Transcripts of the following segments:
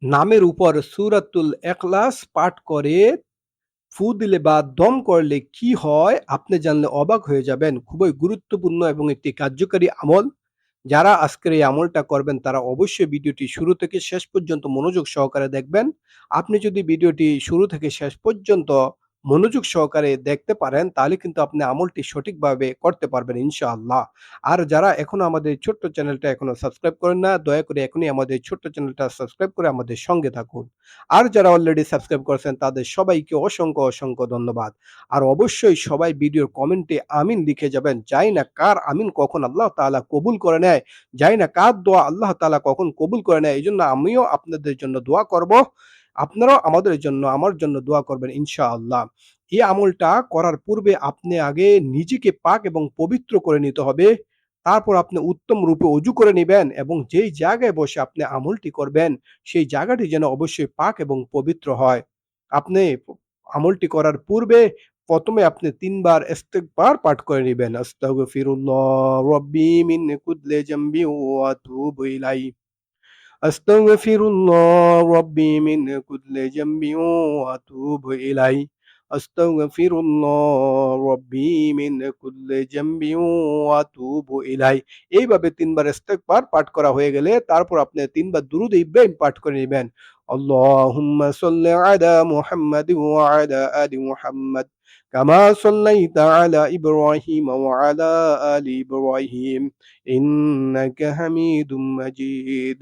নামের উপর সূরাতুল ইখলাস পাঠ করে ফু দিলে বা দম করলে কি হয় আপনি জানলে অবাক হয়ে যাবেন। খুবই গুরুত্বপূর্ণ এবং একটি কার্যকারী আমল। যারা আজকের এই আমলটা করবেন তারা অবশ্যই ভিডিওটি শুরু থেকে শেষ পর্যন্ত মনোযোগ সহকারে দেখবেন। আপনি যদি ভিডিওটি শুরু থেকে শেষ পর্যন্ত মনোযোগ সহকারে দেখতে পারেন তাহলে কিন্তু আপনি আমলটি সঠিকভাবে করতে পারবেন ইনশাআল্লাহ। আর যারা এখনো আমাদের ছোট্ট চ্যানেলটা এখনো সাবস্ক্রাইব করেন না, দয়া করে এখনই আমাদের ছোট্ট চ্যানেলটা সাবস্ক্রাইব করে আমাদের সঙ্গে থাকুন। আর যারা অলরেডি সাবস্ক্রাইব করেছেন তাদের সবাইকে অসংখ্য ধন্যবাদ। আর অবশ্যই সবাই ভিডিওর কমেন্টে আমিন লিখে যাবেন। জানি না কার আমিন কখন আল্লাহ তাআলা কবুল করে নেয়। জানি না কার দোয়া আল্লাহ তাআলা কখন কবুল করে নেয়। এজন্য আমিও আপনাদের জন্য দোয়া করব। আপনারাও আমাদের জন্য আমার জন্য দোয়া করবেন ইনশাআল্লাহ। এই আমলটা করার পূর্বে আপনি আগে নিজেকে পাক এবং পবিত্র করে নিতে হবে। তারপর আপনি উত্তম রূপে অজু করে নিবেন এবং যেই জায়গায় বসে আপনি আমলটি করবেন সেই জায়গাটি যেন অবশ্যই পাক এবং পবিত্র হয়। আপনি আমলটি করার পূর্বে ১ম এ আপনি ৩ বার ইস্তেগফার পাঠ করে নিবেন। আস্তাগফিরুল্লাহ রাব্বি মিন কুল্লি যামবি ওয়া আতুবু ইলাইহি। আস্তাগফিরুল্লাহ রাব্বি মিন কুল্লি যামবি ওয়া আতুবু ইলাইহি। আস্তাগফিরুল্লাহ রাব্বি মিন কুল্লি যামবি ওয়া আতুবু ইলাইহি। এইভাবে ৩ বার ইস্তেগফার পাঠ করা হয়ে গেলে তারপর আপনি ৩ বার দুরূদ ইব্রাহিম পাঠ করে নিবেন। আল্লাহুম্মা সাল্লি আলা মুহাম্মাদি ওয়া আলা আলি মুহাম্মাদ কামা সাল্লাইতা আলা ইব্রাহিম ওয়া আলা আলি ইব্রাহিম ইন্নাকা হামিদুম মাজিদ।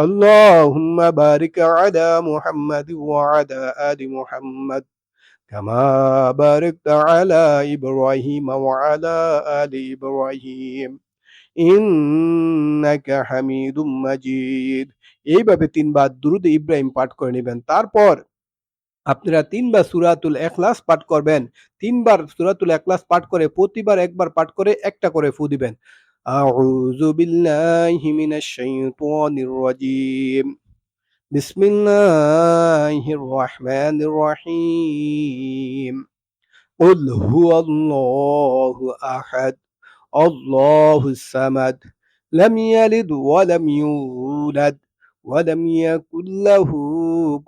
আল্লাহুম্মা বারিক আলা মুহাম্মাদ ওয়া আলা আলি মুহাম্মাদ কামা বারাকতা আলা ইব্রাহিম ওয়া আলা আলি ইব্রাহিম ইন্নাকা হামিদুম মাজিদ। এইভাবে ৩ বার দুরূদ ইব্রাহিম পাঠ করে নিবেন। তারপর আপনারা ৩ বার সূরাতুল ইখলাস পাঠ করবেন। ৩ বার সূরাতুল ইখলাস পাঠ করে প্রতিবার একবার পাঠ করে একটা করে ফু দিবেন। আউযু বিল্লাহি মিনাশ শাইতানির রাজীম। বিসমিল্লাহির রহমানির রহিম। قل هو الله أحد الله الصمد لم يلد ولم يولد ولم يكن له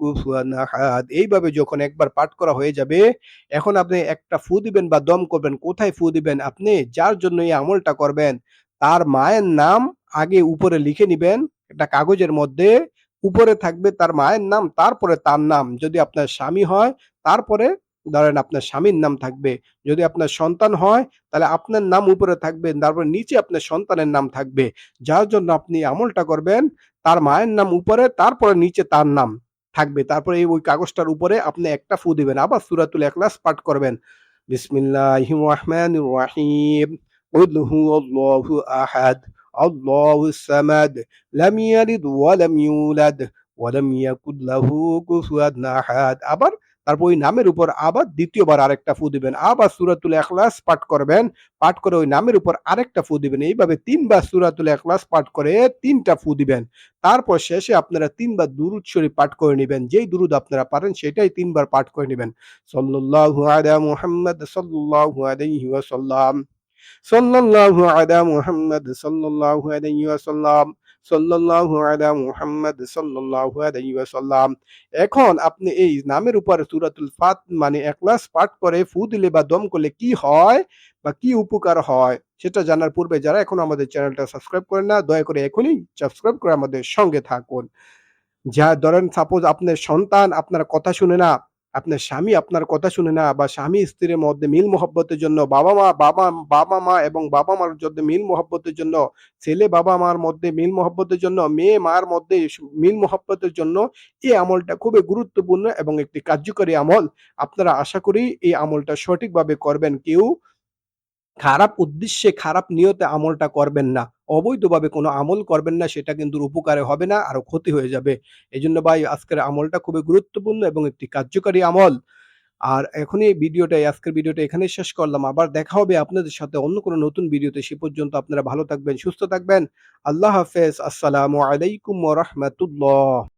كفوا أحد। এইভাবে যখন একবার পাঠ করা হয়ে যাবে এখন আপনি একটা ফু দিবেন বা দম করবেন। কোথায় ফু দিবেন? আপনি যার জন্য এই আমলটা করবেন তার মায়ের নাম আগে উপরে লিখে নিবেন একটা কাগজের মধ্যে। উপরে থাকবে তার মায়ের নাম, তারপরে তার নাম। যদি আপনার স্বামী হয় তারপরে ধরেন আপনার স্বামীর নাম থাকবে। যদি আপনার সন্তান হয় তাহলে আপনার নাম উপরে থাকবে, তারপর নিচে আপনার সন্তানের নাম থাকবে। যার জন্য আপনি আমলটা করবেন তার মায়ের নাম উপরে, তারপরে নিচে তার নাম থাকবে। তারপরে ওই কাগজটার উপরে আপনি একটা ফু দিবেন। আবার সূরাতুল ইখলাস পাঠ করবেন। বিসমিল্লাহির রহমানির রহিম। কুল হুয়াল্লাহু আহাদ আল্লাহুস সামাদ লাম ইয়ালিদ ওয়া লাম ইউলাদ ওয়া লাম ইয়াকুল লাহু কুফুয়ান আহাদ। আবার তারপর ওই নামের উপর আবার দ্বিতীয়বার আরেকটা ফু দিবেন। আবার সূরাতুল ইখলাস পাঠ করবেন। পাঠ করে ওই নামের উপর আরেকটা ফু দিবেন। এইভাবে ৩ বার সূরাতুল ইখলাস পাঠ করে ৩ টা ফু দিবেন। তারপর শেষে আপনারা ৩ বার দুরূদ শরীফ পাঠ করে নিবেন। যেই দুরূদ আপনারা পারেন সেটাই ৩ বার পাঠ করে নিবেন। সাল্লাল্লাহু আলা মুহাম্মাদ সাল্লাল্লাহু আলাইহি ওয়াসাল্লাম। সাল্লাল্লাহু আলা মুহাম্মাদ সাল্লাল্লাহু আলাইহি ওয়াসাল্লাম। সাল্লাল্লাহু আলা মুহাম্মাদ সাল্লাল্লাহু আলাইহি ওয়াসাল্লাম। এখন আপনি এই নামের উপর সূরাতুল মানে ইখলাস পাঠ করে ফু দিলে বা দম করলে কি হয় বা কি উপকার হয় সেটা জানার পূর্বে যারা এখনো আমাদের চ্যানেলটা সাবস্ক্রাইব করেন না দয়া করে এখনই সাবস্ক্রাইব করে আমাদের সঙ্গে থাকুন। যা ধরেন সাপোজ আপনার সন্তান আপনার কথা শুনে না, আপনার স্বামী আপনার কথা শুনে না বা স্বামী স্ত্রীর মধ্যে মিল মহব্বতের জন্য বাবা মা এবং বাবা মার জন্য মিল মহব্বতের জন্য, ছেলে বাবা মার মধ্যে মিল মহব্বতের জন্য, মেয়ে মার মধ্যে মিল মহব্বতের জন্য এই আমলটা খুবই গুরুত্বপূর্ণ এবং একটি কার্যকরী আমল। আপনারা আশা করি এই আমলটা সঠিকভাবে করবেন। কেউ খারাপ উদ্দেশ্যে খারাপ নিয়তে আমলটা করবেন না। অবৈধভাবে কোনো আমল করবেন না, সেটা কিন্তু উপকারে হবে না, আরো ক্ষতি হয়ে যাবে। এজন্য ভাই আজকের আমলটা খুবই গুরুত্বপূর্ণ এবং একটি কার্যকারী আমল। আর এখনই আজকের ভিডিওটা এখানেই শেষ করলাম। আবার দেখা হবে আপনাদের সাথে অন্য কোনো নতুন ভিডিওতে। সে পর্যন্ত আপনারা ভালো থাকবেন, সুস্থ থাকবেন। আল্লাহ হাফেজ। আসসালামু আলাইকুম ওয়া রাহমাতুল্লাহ।